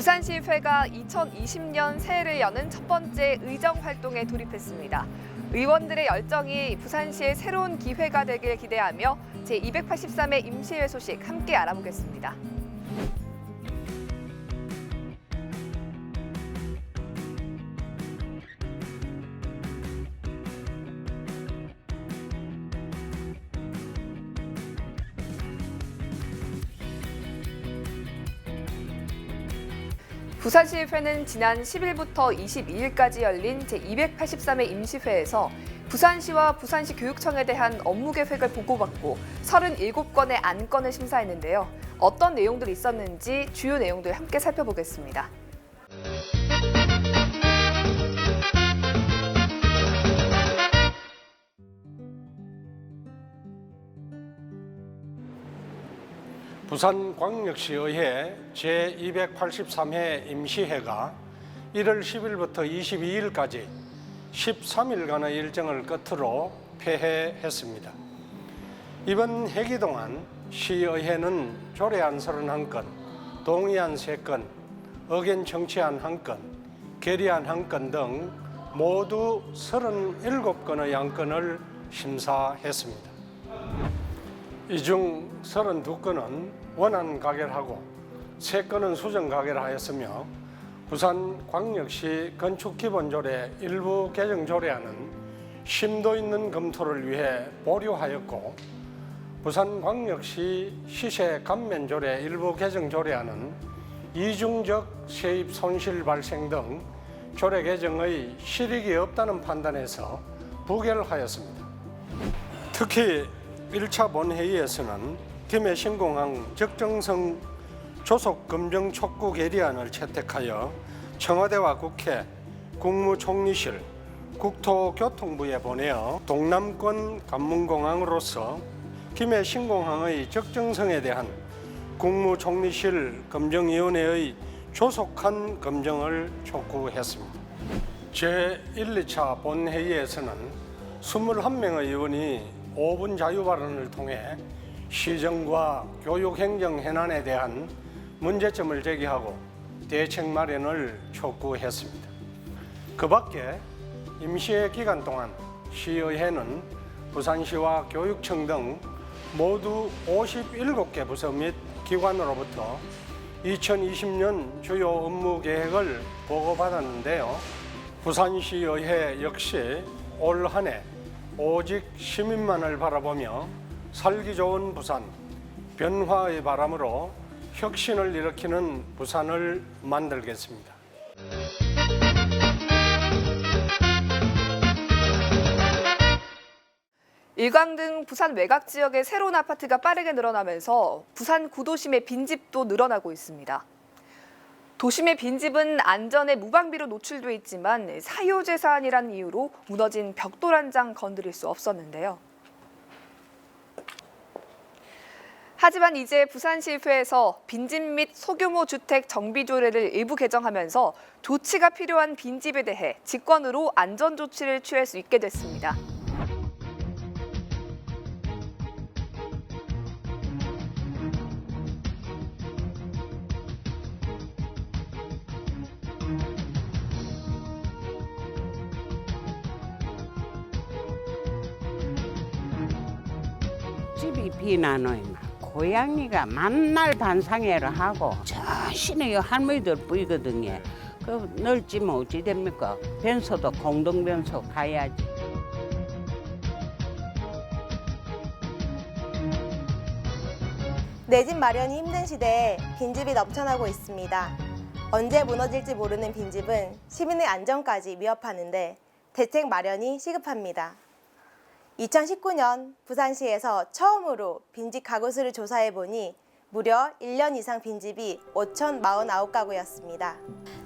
부산시의회가 2020년 새해를 여는 첫 번째 의정 활동에 돌입했습니다. 의원들의 열정이 부산시의 새로운 기회가 되길 기대하며 제283회 임시회 소식 함께 알아보겠습니다. 부산시의회는 지난 10일부터 22일까지 열린 제283회 임시회에서 부산시와 부산시 교육청에 대한 업무 계획을 보고받고 37건의 안건을 심사했는데요. 어떤 내용들이 있었는지 주요 내용들 함께 살펴보겠습니다. 부산광역시의회 제283회 임시회가 1월 10일부터 22일까지 13일간의 일정을 끝으로 폐회했습니다. 이번 회기 동안 시의회는 조례안 31건, 동의안 3건, 의견 청취안 1건, 결의안 1건 등 모두 37건의 안건을 심사했습니다. 이 중 32건은 원안 가결하고 3건은 수정 가결하였으며 부산광역시 건축기본조례 일부 개정 조례안은 심도 있는 검토를 위해 보류하였고 부산광역시 시세 감면조례 일부 개정 조례안은 이중적 세입 손실 발생 등 조례 개정의 실익이 없다는 판단에서 부결하였습니다. 특히 1차 본회의에서는 김해신공항 적정성 조속 검증 촉구 결의안을 채택하여 청와대와 국회, 국무총리실, 국토교통부에 보내어 동남권 관문공항으로서 김해신공항의 적정성에 대한 국무총리실 검증위원회의 조속한 검증을 촉구했습니다. 제1, 2차 본회의에서는 21명의 의원이 5분 자유발언을 통해 시정과 교육행정 현안에 대한 문제점을 제기하고 대책 마련을 촉구했습니다. 그 밖에 임시회 기간 동안 시의회는 부산시와 교육청 등 모두 57개 부서 및 기관으로부터 2020년 주요 업무 계획을 보고받았는데요. 부산시의회 역시 올 한 해 오직 시민만을 바라보며 살기 좋은 부산, 변화의 바람으로 혁신을 일으키는 부산을 만들겠습니다. 일광 등 부산 외곽 지역의 새로운 아파트가 빠르게 늘어나면서 부산 구도심의 빈집도 늘어나고 있습니다. 도심의 빈집은 안전에 무방비로 노출돼 있지만 사유재산이라는 이유로 무너진 벽돌 한 장 건드릴 수 없었는데요. 하지만 이제 부산시의회에서 빈집 및 소규모 주택 정비 조례를 일부 개정하면서 조치가 필요한 빈집에 대해 직권으로 안전 조치를 취할 수 있게 됐습니다. 집이 비나노이 고양이가 만날 반상회를 하고 자신의 할머니들 뿌이거든요. 그 넓지면 어찌 됩니까? 변소도 공동변소 가야지. 내 집 마련이 힘든 시대에 빈집이 넘쳐나고 있습니다. 언제 무너질지 모르는 빈집은 시민의 안전까지 위협하는데 대책 마련이 시급합니다. 2019년 부산시에서 처음으로 빈집 가구 수를 조사해보니 무려 1년 이상 빈집이 5,049가구였습니다.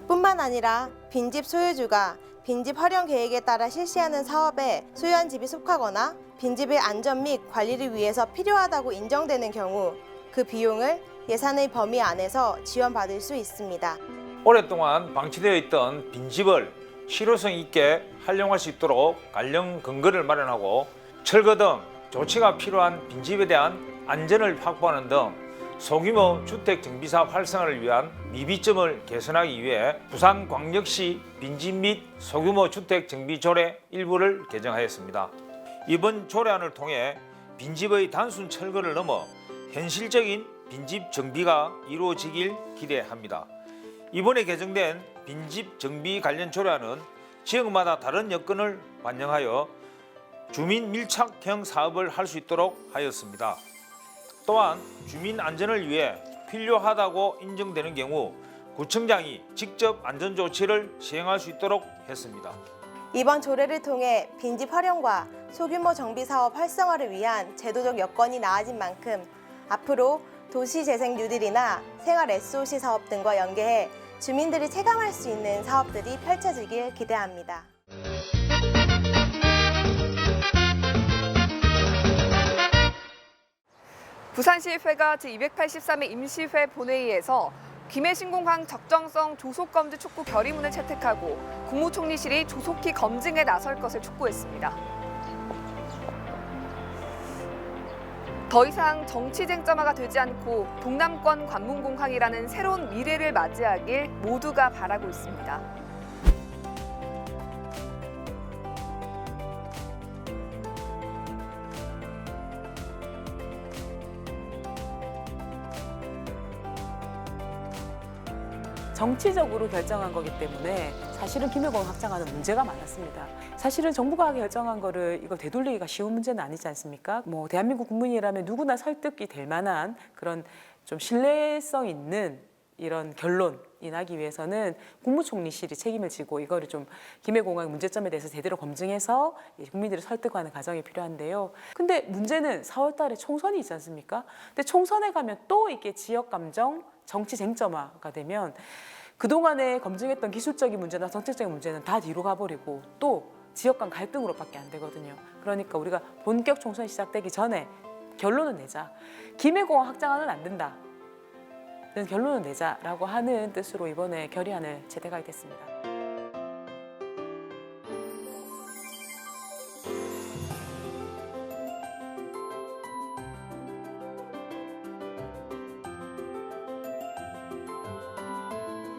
뿐만 아니라 빈집 소유주가 빈집 활용 계획에 따라 실시하는 사업에 소유한 집이 속하거나 빈집의 안전 및 관리를 위해서 필요하다고 인정되는 경우 그 비용을 예산의 범위 안에서 지원받을 수 있습니다. 오랫동안 방치되어 있던 빈집을 실효성 있게 활용할 수 있도록 관련 근거를 마련하고 철거 등 조치가 필요한 빈집에 대한 안전을 확보하는 등 소규모 주택 정비사업 활성화를 위한 미비점을 개선하기 위해 부산광역시 빈집 및 소규모 주택 정비 조례 일부를 개정하였습니다. 이번 조례안을 통해 빈집의 단순 철거를 넘어 현실적인 빈집 정비가 이루어지길 기대합니다. 이번에 개정된 빈집 정비 관련 조례안은 지역마다 다른 여건을 반영하여 주민 밀착형 사업을 할 수 있도록 하였습니다. 또한 주민 안전을 위해 필요하다고 인정되는 경우 구청장이 직접 안전조치를 시행할 수 있도록 했습니다. 이번 조례를 통해 빈집 활용과 소규모 정비 사업 활성화를 위한 제도적 여건이 나아진 만큼 앞으로 도시재생 뉴딜이나 생활 SOC 사업 등과 연계해 주민들이 체감할 수 있는 사업들이 펼쳐지길 기대합니다. 부산시의회가 제283회 임시회 본회의에서 김해신공항 적정성 조속검증 촉구 결의문을 채택하고 국무총리실이 조속히 검증에 나설 것을 촉구했습니다. 더 이상 정치 쟁점화가 되지 않고 동남권 관문공항이라는 새로운 미래를 맞이하길 모두가 바라고 있습니다. 정치적으로 결정한 거기 때문에 사실은 김해공항 확장하는 문제가 많았습니다. 사실은 정부가 결정한 거를 이거 되돌리기가 쉬운 문제는 아니지 않습니까? 뭐 대한민국 국민이라면 누구나 설득이 될 만한 그런 좀 신뢰성 있는 이런 결론이 나기 위해서는 국무총리실이 책임을 지고 이거를 좀 김해공항 문제점에 대해서 제대로 검증해서 국민들을 설득하는 과정이 필요한데요. 근데 문제는 4월 달에 총선이 있지 않습니까? 근데 총선에 가면 또 이게 지역 감정, 정치 쟁점화가 되면 그동안에 검증했던 기술적인 문제나 정책적인 문제는 다 뒤로 가버리고 또 지역 간 갈등으로밖에 안 되거든요. 그러니까 우리가 본격 총선이 시작되기 전에 결론은 내자. 김해공항 확장은 안 된다. 결론은 내자라고 하는 뜻으로 이번에 결의안을 채택하게 됐습니다.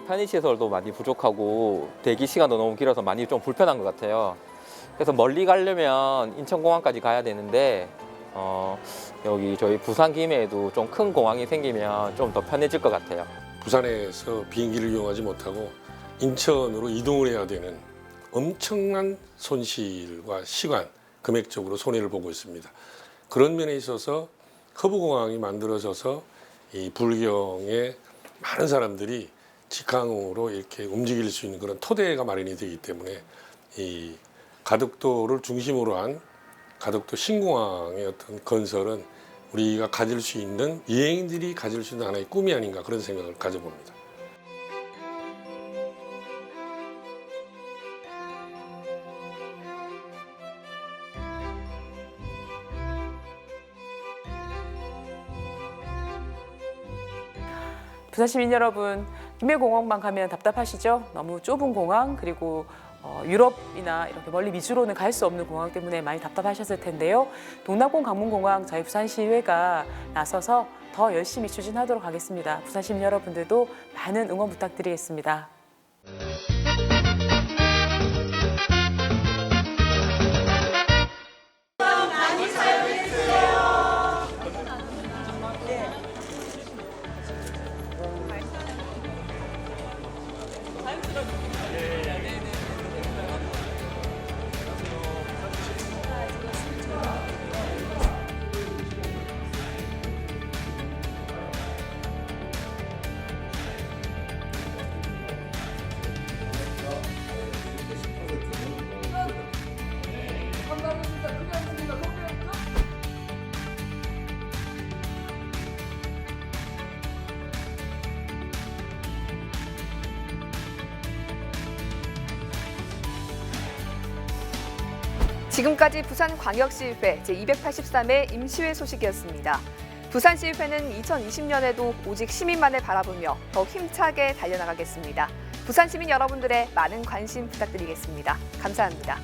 편의시설도 많이 부족하고 대기 시간도 너무 길어서 많이 좀 불편한 것 같아요. 그래서 멀리 가려면 인천공항까지 가야 되는데 여기 저희 부산 김해에도 좀 큰 공항이 생기면 좀 더 편해질 것 같아요. 부산에서 비행기를 이용하지 못하고 인천으로 이동을 해야 되는 엄청난 손실과 시간, 금액적으로 손해를 보고 있습니다. 그런 면에 있어서 허브공항이 만들어져서 이 불경에 많은 사람들이 직항으로 이렇게 움직일 수 있는 그런 토대가 마련이 되기 때문에 이 가덕도를 중심으로 한 가덕도 신공항의 어떤 건설은 우리가 가질 수 있는 여행인들이 가질 수 있는 하나의 꿈이 아닌가 그런 생각을 가져봅니다. 부산 시민 여러분, 김해공항만 가면 답답하시죠? 너무 좁은 공항 그리고 유럽이나 이렇게 멀리 미주로는 갈 수 없는 공항 때문에 많이 답답하셨을 텐데요. 동남권 관문공항 저희 부산시의회가 나서서 더 열심히 추진하도록 하겠습니다. 부산 시민 여러분들도 많은 응원 부탁드리겠습니다. 지금까지 부산광역시의회 제283회 임시회 소식이었습니다. 부산시의회는 2020년에도 오직 시민만을 바라보며 더욱 힘차게 달려나가겠습니다. 부산 시민 여러분들의 많은 관심 부탁드리겠습니다. 감사합니다.